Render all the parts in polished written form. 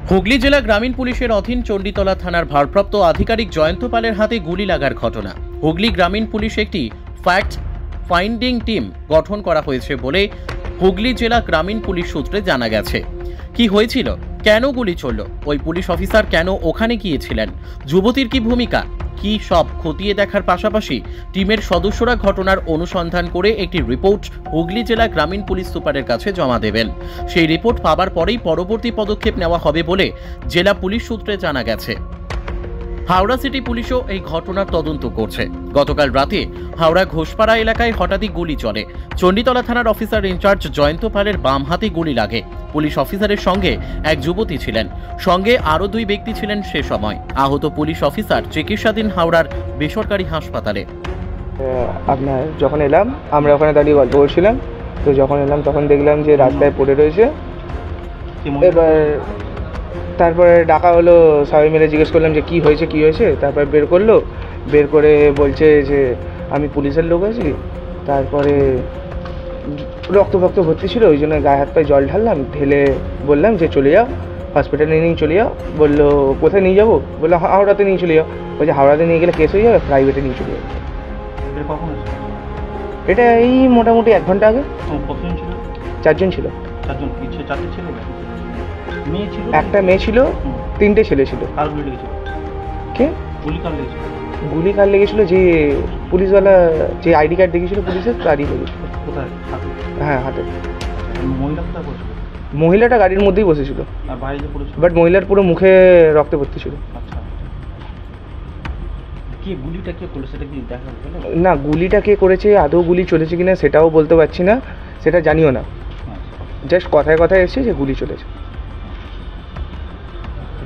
হুগলি জেলা গ্রামীণ পুলিশের অধীন চণ্ডীতলা থানার ভারপ্রাপ্ত আধিকারিক জয়ন্ত পালের হাতে গুলি লাগার ঘটনা। হুগলি গ্রামীণ পুলিশ একটি ফ্যাক্ট ফাইন্ডিং টিম গঠন করা হয়েছে বলে হুগলি জেলা গ্রামীণ পুলিশ সূত্রে জানা গেছে। কি হয়েছিল, কেন গুলি চলল, ওই পুলিশ অফিসার কেন ওখানে গিয়েছিলেন, যুবতীর কি ভূমিকা, কি সব খতিয়ে দেখার পাশাপাশি টিমের সদস্যরা ঘটনার অনুসন্ধান করে একটি রিপোর্ট হুগলি জেলা গ্রামীণ পুলিশ সুপারের কাছে জমা দেবেন। সেই রিপোর্ট পাবার পরেই পরবর্তী পদক্ষেপ নেওয়া হবে বলে জেলা পুলিশ সূত্রে জানা গেছে। হাওড়া সিটি পুলিশও এই ঘটনার তদন্ত করছে। গতকাল রাতে হাওড়া ঘোষপাড়া এলাকায় হঠাৎই গুলি চলে। চণ্ডীতলা থানার অফিসার ইনচার্জ জয়ন্ত পালের বাম হাতে গুলি লাগে। পুলিশ অফিসারের সঙ্গে এক যুবতী ছিলেন, সঙ্গে আরও 2 ব্যক্তি ছিলেন সে সময়। আহত পুলিশ অফিসার চিকিৎসাধীন হাওড়ার বেসরকারি হাসপাতালে। আপনার যখন এলাম, আমরা ওখানে দাঁড়িয়ে গল্প করছিলাম, তো যখন এলাম তখন দেখলাম যে রাস্তায় পড়ে রয়েছে। এবার তারপরে ডাকা হলো, সবাই মিলে জিজ্ঞেস করলাম যে কী হয়েছে। তারপর বের করে বলছে যে আমি পুলিশের লোক আছি। তারপরে রক্ত ভর্তি ছিল, ওই জন্য গায়ে হাত পায়ে জল ঢাললাম, ঢেলে বললাম যে চলে যাও, হসপিটালে নিয়ে চলে যাও। বললো কোথায় নিয়ে যাবো? বললো হাওড়াতে নিয়ে চলে যাও। বলছে হাওড়াতে নিয়ে গেলে কেস হয়ে যাবে, প্রাইভেটে নিয়ে চলে যাবে। এটা এই মোটামুটি 1 ঘন্টা আগে। 4 জন ছিল। একটা মেয়ে ছিল, 3টে ছেলে ছিল। কে গুলি কার লেগেছিল? যে পুলিশওয়ালা, যে আইডি কার্ড দেখেছিল পুলিশের, তারই লেগেছিল। হ্যাঁ, হাতে। মহিলাটা গাড়ির মধ্যেই বসেছিল, বাট মহিলার পুরো মুখে রক্তে ভর্তি ছিল। না, গুলিটা কে করেছে, আদৌ গুলি চলেছে কিনা সেটাও বলতে পারছি না, সেটা জানিও না। জাস্ট কথায় কথায় এসেছে যে গুলি চলেছে।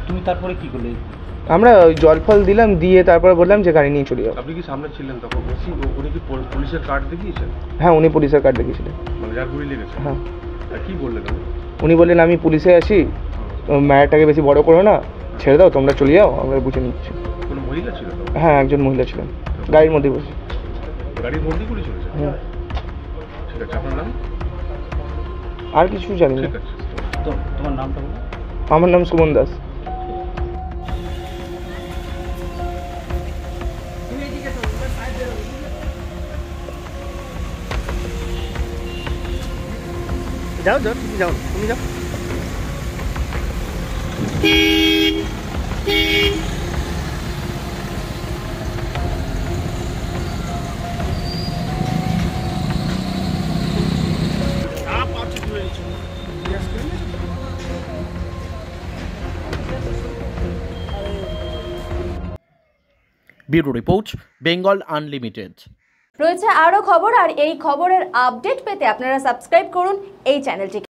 তুমি তারপরে কি করলে? আমরা ওই জল ফল দিলাম, দিয়ে তারপরে বললাম যে গাড়ি নিয়ে চলে যাও। আপনি কি সামনে ছিলেন তখন? উনি কি পুলিশের কার্ড দেখিয়েছেন? হ্যাঁ, উনি পুলিশের কার্ড দেখিয়েছিলেন। মানে যার গুলি লেগেছে? হ্যাঁ। কি বললেন উনি বললেন আমি পুলিশে আছি, ম্যাটারটাকে বেশি বড় করো না, ছেড়ে দাও, তোমরা চলে যাও, আমরা বুঝে নিচ্ছি। কোনো মহিলা ছিল? হ্যাঁ, একজন মহিলা ছিলেন, গাড়ির মধ্যেই বসে। গাড়ির মধ্যেই গুলি চলেছে? হ্যাঁ। ঠিক আছে, আপনার নাম? আর কিছু জানি না। ঠিক আছে, তোমার নামটা বলো। আমার নাম সুমন দাস। যাও তুমি যাও। Bureau report, Bengal unlimited. রয়েছে আরও খবর, আর এই খবরের আপডেট পেতে আপনারা সাবস্ক্রাইব করুন এই চ্যানেলটিকে।